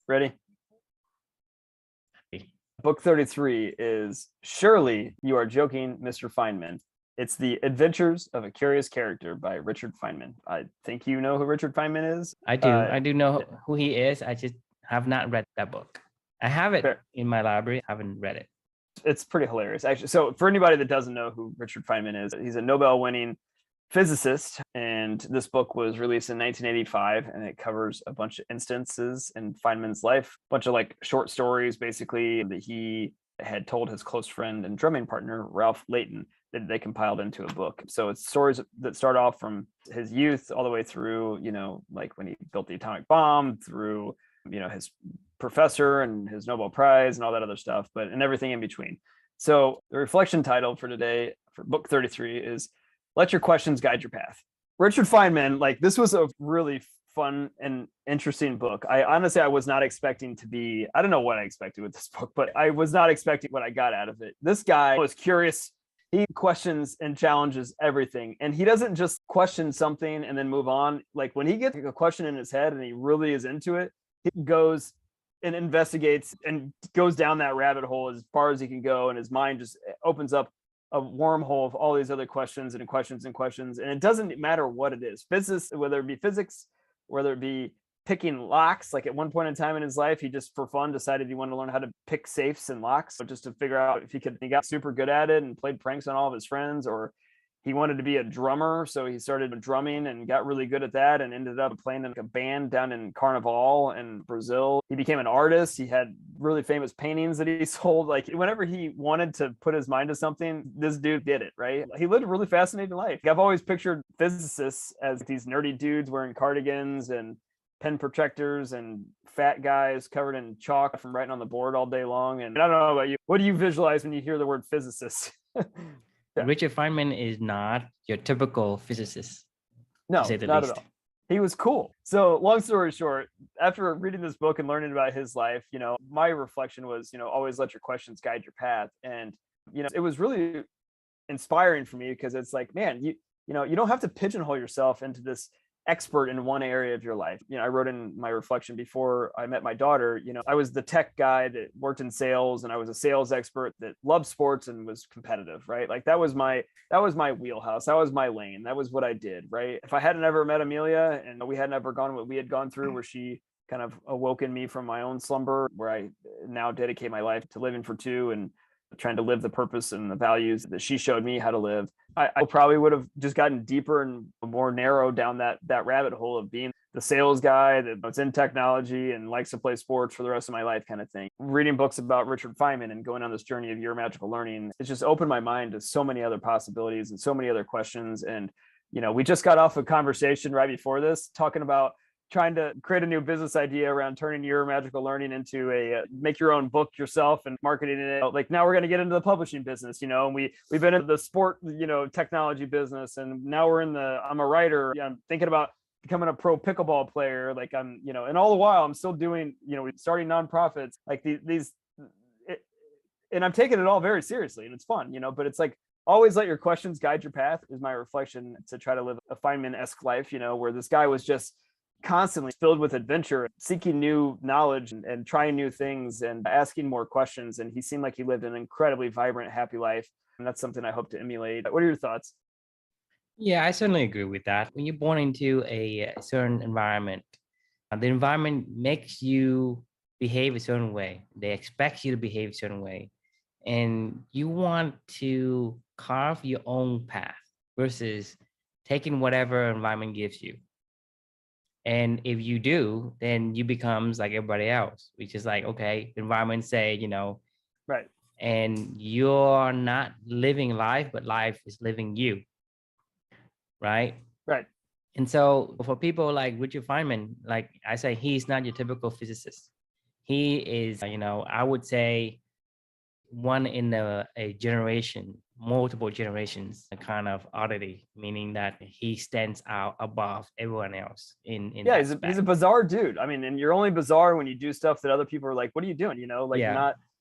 Ready? Book 33 is Surely You Are Joking, Mr. Feynman. It's The Adventures of a Curious Character by Richard Feynman. I think you know who Richard Feynman is. I do know who he is. I just have not read that book. I have it Fair. in my library. I haven't read it. It's pretty hilarious, actually. So for anybody that doesn't know who Richard Feynman is, he's a Nobel-winning physicist, and this book was released in 1985, and it covers a bunch of instances in Feynman's life, a bunch of like short stories, basically, that he had told his close friend and drumming partner, Ralph Leighton, that they compiled into a book. So it's stories that start off from his youth all the way through, like when he built the atomic bomb, through, his professor and his Nobel Prize and all that other stuff, and everything in between. So the reflection title for today, for book 33, is Let Your Questions Guide Your Path. Richard Feynman, this was a really fun and interesting book. I was not expecting to be, I don't know what I expected with this book, but I was not expecting what I got out of it. This guy was curious. He questions and challenges everything. And he doesn't just question something and then move on. Like when he gets a question in his head and he really is into it, he goes and investigates and goes down that rabbit hole as far as he can go. And his mind just opens up a wormhole of all these other questions and questions and questions. And it doesn't matter what it is. Physics, whether it be physics, whether it be picking locks, like at one point in time in his life, he just for fun decided he wanted to learn how to pick safes and locks, just to figure out if he could. He got super good at it and played pranks on all of his friends. Or he wanted to be a drummer, so he started drumming and got really good at that and ended up playing in a band down in Carnival in Brazil. He became an artist. He had really famous paintings that he sold. Like whenever he wanted to put his mind to something, this dude did it, right? He lived a really fascinating life. I've always pictured physicists as these nerdy dudes wearing cardigans and pen protectors and fat guys covered in chalk from writing on the board all day long. And I don't know about you. What do you visualize when you hear the word physicist? Yeah. Richard Feynman is not your typical physicist. No, not at all. He was cool. So long story short, after reading this book and learning about his life, my reflection was, always let your questions guide your path. And, it was really inspiring for me because it's like, man, you don't have to pigeonhole yourself into this expert in one area of your life. I wrote in my reflection before I met my daughter, I was the tech guy that worked in sales, and I was a sales expert that loved sports and was competitive, right? Like that was my wheelhouse. That was my lane. That was what I did, right? If I hadn't ever met Amelia and we hadn't ever gone what we had gone through, where she kind of awoken me from my own slumber, where I now dedicate my life to living for two and trying to live the purpose and the values that she showed me how to live, I probably would have just gotten deeper and more narrow down that rabbit hole of being the sales guy that's in technology and likes to play sports for the rest of my life kind of thing. Reading books about Richard Feynman and going on this journey of your magical learning, it's just opened my mind to so many other possibilities and so many other questions. And, we just got off a conversation right before this talking about trying to create a new business idea around turning your magical learning into a make your own book yourself and marketing it. Like now we're going to get into the publishing business, and we've been in the sport, technology business, and now we're I'm a writer. I'm thinking about becoming a pro pickleball player. Like I'm, and all the while I'm still doing, starting nonprofits like and I'm taking it all very seriously, and it's fun, but it's like, always let your questions guide your path is my reflection, to try to live a Feynman-esque life, where this guy was just constantly filled with adventure, seeking new knowledge and trying new things and asking more questions. And he seemed like he lived an incredibly vibrant, happy life. And that's something I hope to emulate. What are your thoughts? Yeah, I certainly agree with that. When you're born into a certain environment, the environment makes you behave a certain way. They expect you to behave a certain way. And you want to carve your own path versus taking whatever environment gives you. And if you do, then you becomes like everybody else, which is like, okay, the environment say, right. And you're not living life, but life is living you. Right. Right. And so for people like Richard Feynman, like I say, he's not your typical physicist. He is, I would say one in a generation, multiple generations, a kind of oddity, meaning that he stands out above everyone else yeah, he's a bizarre dude. I mean, and you're only bizarre when you do stuff that other people are like, what are you doing?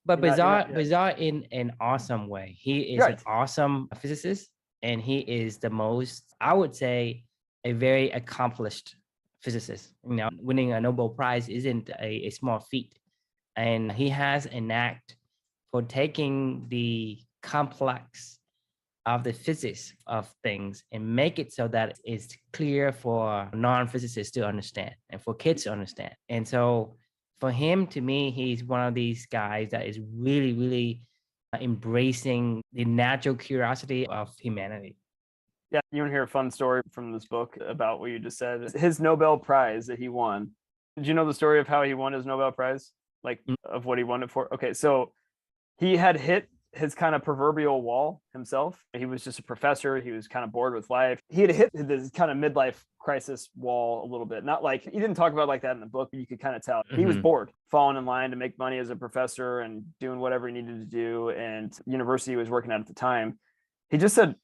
Bizarre in an awesome way. He is an awesome physicist, and he is the most, I would say, a very accomplished physicist. Winning a Nobel Prize isn't a small feat. And he has an knack for taking the complex of the physics of things and make it so that it's clear for non-physicists to understand and for kids to understand. And so for him, to me, he's one of these guys that is really, really embracing the natural curiosity of humanity. Yeah, you want to hear a fun story from this book about what you just said? His Nobel Prize that he won. Did you know the story of how he won his Nobel Prize? Like of what he won it for? Okay, so he had hit his kind of proverbial wall himself. He was just a professor. He was kind of bored with life. He had hit this kind of midlife crisis wall a little bit. Not like he didn't talk about like that in the book, but you could kind of tell he was bored, falling in line to make money as a professor and doing whatever he needed to do. And university he was working at the time. He just said,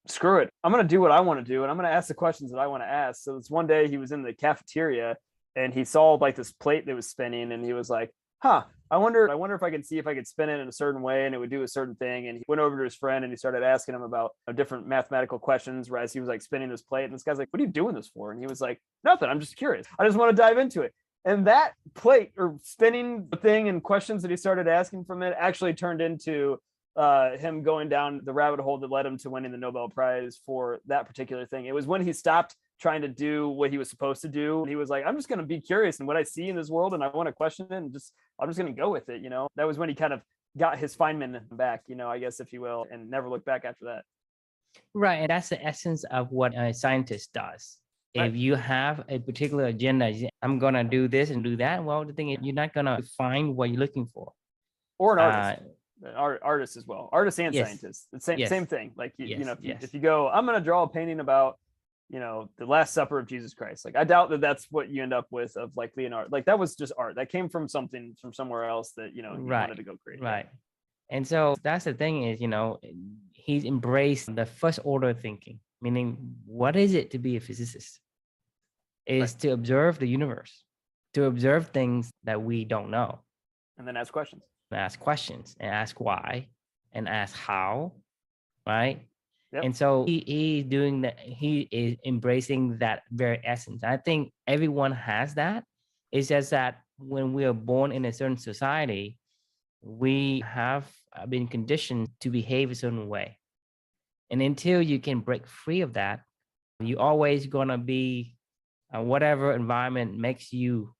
screw it. I'm going to do what I want to do. And I'm going to ask the questions that I want to ask. So this one day he was in the cafeteria and he saw like this plate that was spinning and he was like, I wonder if I could see if I could spin it in a certain way and it would do a certain thing. And he went over to his friend and he started asking him about different mathematical questions, whereas he was like spinning this plate. And this guy's like, what are you doing this for? And he was like, nothing. I'm just curious. I just want to dive into it. And that plate or spinning thing and questions that he started asking from it actually turned into him going down the rabbit hole that led him to winning the Nobel Prize for that particular thing. It was when he stopped trying to do what he was supposed to do. He was like, I'm just going to be curious in what I see in this world and I want to question it and I'm just going to go with it. That was when he kind of got his Feynman back, I guess, if you will, and never looked back after that. Right. And that's the essence of what a scientist does. If you have a particular agenda, I'm going to do this and do that. Well, the thing is, you're not going to find what you're looking for. Or an artist. Artists as well. Artists and scientists. The same thing. Like, if you go, I'm going to draw a painting about, the Last Supper of Jesus Christ. Like, I doubt that that's what you end up with of like Leonardo. Like, that was just art. That came from something from somewhere else that, he wanted to go create. Right. And so that's the thing is, he's embraced the first order thinking, meaning what is it to be a physicist? Is to observe the universe, to observe things that we don't know. And then ask questions. Ask questions and ask why and ask how, right? Yep. And so he's doing that. He is embracing that very essence. I think everyone has that. It's just that when we are born in a certain society, we have been conditioned to behave a certain way. And until you can break free of that, you're always going to be whatever environment makes you